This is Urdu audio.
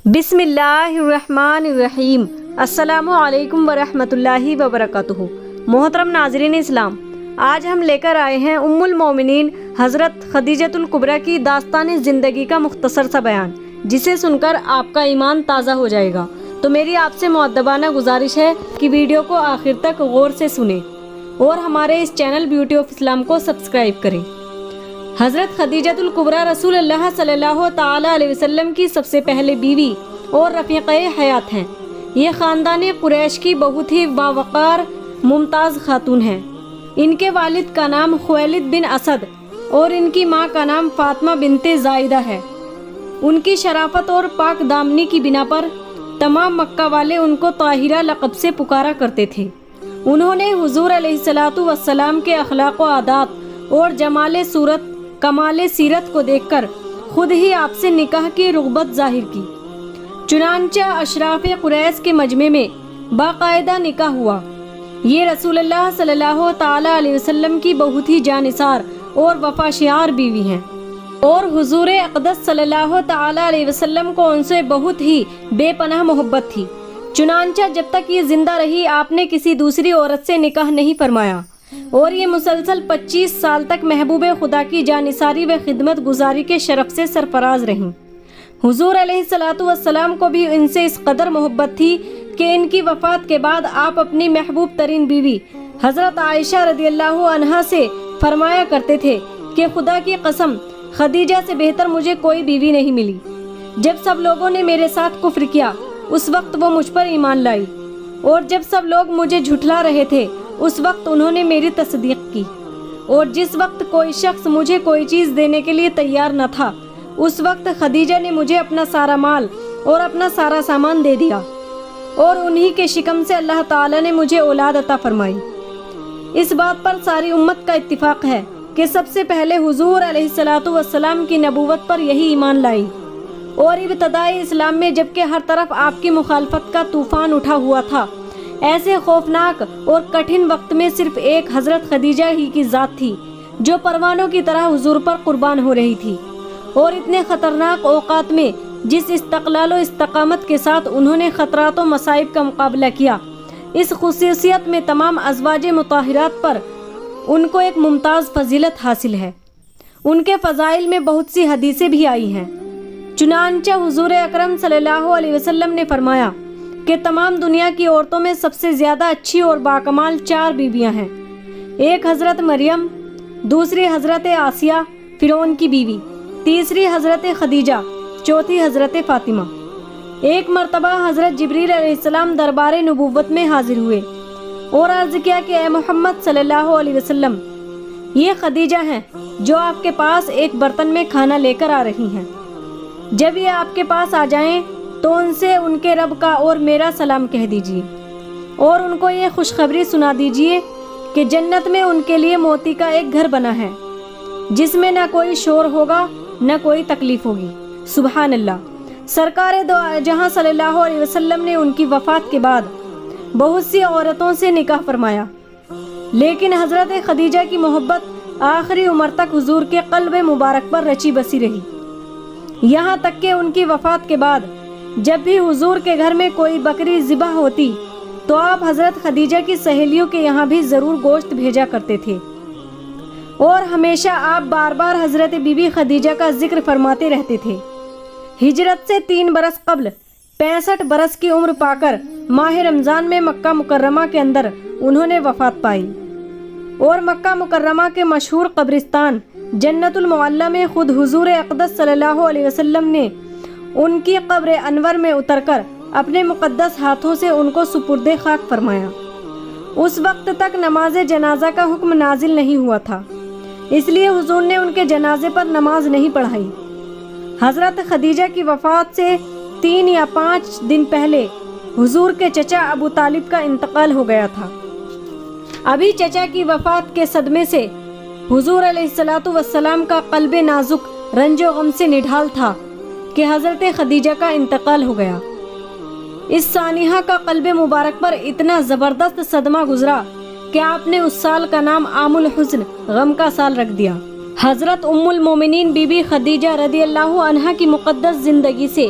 بسم اللہ الرحمن الرحیم۔ السلام علیکم ورحمۃ اللہ وبرکاتہ۔ محترم ناظرین اسلام، آج ہم لے کر آئے ہیں ام المومنین حضرت خدیجۃ الکبریٰ کی داستان زندگی کا مختصر سا بیان، جسے سن کر آپ کا ایمان تازہ ہو جائے گا۔ تو میری آپ سے مؤدبانہ گزارش ہے کہ ویڈیو کو آخر تک غور سے سنیں اور ہمارے اس چینل بیوٹی آف اسلام کو سبسکرائب کریں۔ حضرت خدیجۃ الکبریٰ رسول اللہ صلی اللہ تعالی علیہ وسلم کی سب سے پہلے بیوی اور رفیقہ حیات ہیں۔ یہ خاندان قریش کی بہت ہی باوقار ممتاز خاتون ہیں۔ ان کے والد کا نام خویلد بن اسد اور ان کی ماں کا نام فاطمہ بنت زائدہ ہے۔ ان کی شرافت اور پاک دامنی کی بنا پر تمام مکہ والے ان کو طاہرہ لقب سے پکارا کرتے تھے۔ انہوں نے حضور علیہ السلام کے اخلاق و عادات اور کمال سیرت کو دیکھ کر خود ہی آپ سے نکاح کی رغبت ظاہر کی۔ چنانچہ اشراف قریش کے مجمع میں باقاعدہ نکاح ہوا۔ یہ رسول اللہ صلی اللہ تعالی علیہ وسلم کی بہت ہی جانثار اور وفاشیار بیوی ہیں، اور حضور اقدس صلی اللہ تعالی علیہ وسلم کو ان سے بہت ہی بے پناہ محبت تھی۔ چنانچہ جب تک یہ زندہ رہی آپ نے کسی دوسری عورت سے نکاح نہیں فرمایا، اور یہ مسلسل 25 سال تک محبوب خدا کی جانثاری و خدمت گزاری کے شرف سے سرفراز رہیں۔ حضور علیہ السلام کو بھی ان سے اس قدر محبت تھی کہ ان کی وفات کے بعد آپ اپنی محبوب ترین بیوی حضرت عائشہ رضی اللہ عنہا سے فرمایا کرتے تھے کہ خدا کی قسم، خدیجہ سے بہتر مجھے کوئی بیوی نہیں ملی۔ جب سب لوگوں نے میرے ساتھ کفر کیا اس وقت وہ مجھ پر ایمان لائی، اور جب سب لوگ مجھے جھٹلا رہے تھے اس وقت انہوں نے میری تصدیق کی، اور جس وقت کوئی شخص مجھے کوئی چیز دینے کے لیے تیار نہ تھا اس وقت خدیجہ نے مجھے اپنا سارا مال اور اپنا سارا سامان دے دیا، اور انہی کے شکم سے اللہ تعالی نے مجھے اولاد عطا فرمائی۔ اس بات پر ساری امت کا اتفاق ہے کہ سب سے پہلے حضور علیہ السلام کی نبوت پر یہی ایمان لائی، اور ابتدائی اسلام میں جبکہ ہر طرف آپ کی مخالفت کا طوفان اٹھا ہوا تھا، ایسے خوفناک اور کٹھن وقت میں صرف ایک حضرت خدیجہ ہی کی ذات تھی جو پروانوں کی طرح حضور پر قربان ہو رہی تھی، اور اتنے خطرناک اوقات میں جس استقلال و استقامت کے ساتھ انہوں نے خطرات و مصائب کا مقابلہ کیا، اس خصوصیت میں تمام ازواج مطہرات پر ان کو ایک ممتاز فضیلت حاصل ہے۔ ان کے فضائل میں بہت سی حدیثیں بھی آئی ہیں۔ چنانچہ حضور اکرم صلی اللہ علیہ وسلم نے فرمایا کہ تمام دنیا کی عورتوں میں سب سے زیادہ اچھی اور باکمال 4 بیویاں ہیں۔ ایک حضرت مریم، دوسری حضرت آسیہ فرعون کی بیوی، تیسری حضرت خدیجہ، چوتھی حضرت فاطمہ۔ ایک مرتبہ حضرت جبریل علیہ السلام دربار نبوت میں حاضر ہوئے اور عرض کیا کہ اے محمد صلی اللہ علیہ وسلم، یہ خدیجہ ہیں جو آپ کے پاس ایک برتن میں کھانا لے کر آ رہی ہیں۔ جب یہ آپ کے پاس آ جائیں تو ان سے ان کے رب کا اور میرا سلام کہہ دیجیے، اور ان کو یہ خوشخبری سنا دیجیے کہ جنت میں ان کے لیے موتی کا ایک گھر بنا ہے جس میں نہ کوئی شور ہوگا نہ کوئی تکلیف ہوگی۔ سبحان اللہ۔ سرکار دو جہاں صلی اللہ علیہ وسلم نے ان کی وفات کے بعد بہت سی عورتوں سے نکاح فرمایا، لیکن حضرت خدیجہ کی محبت آخری عمر تک حضور کے قلب مبارک پر رچی بسی رہی، یہاں تک کہ ان کی وفات کے بعد جب بھی حضور کے گھر میں کوئی بکری ذبح ہوتی تو آپ حضرت خدیجہ کی سہیلیوں کے یہاں بھی ضرور گوشت بھیجا کرتے تھے، اور ہمیشہ آپ بار بار حضرت بی بی خدیجہ کا ذکر فرماتے رہتے تھے۔ ہجرت سے 3 برس قبل 65 برس کی عمر پا کر ماہ رمضان میں مکہ مکرمہ کے اندر انہوں نے وفات پائی، اور مکہ مکرمہ کے مشہور قبرستان جنت المعلی میں خود حضور اقدس صلی اللہ علیہ وسلم نے ان کی قبر انور میں اتر کر اپنے مقدس ہاتھوں سے ان کو سپرد خاک فرمایا۔ اس وقت تک نماز جنازہ کا حکم نازل نہیں ہوا تھا، اس لیے حضور نے ان کے جنازے پر نماز نہیں پڑھائی۔ حضرت خدیجہ کی وفات سے 3 یا 5 دن پہلے حضور کے چچا ابو طالب کا انتقال ہو گیا تھا۔ ابھی چچا کی وفات کے صدمے سے حضور علیہ السلام کا قلب نازک رنج و غم سے نڈھال تھا کہ حضرت خدیجہ کا انتقال ہو گیا۔ اس سانحہ کا قلب مبارک پر اتنا زبردست صدمہ گزرا کہ آپ نے اس سال کا نام عام الحزن، غم کا سال رکھ دیا۔ حضرت ام المومنین بی بی خدیجہ رضی اللہ عنہا کی مقدس زندگی سے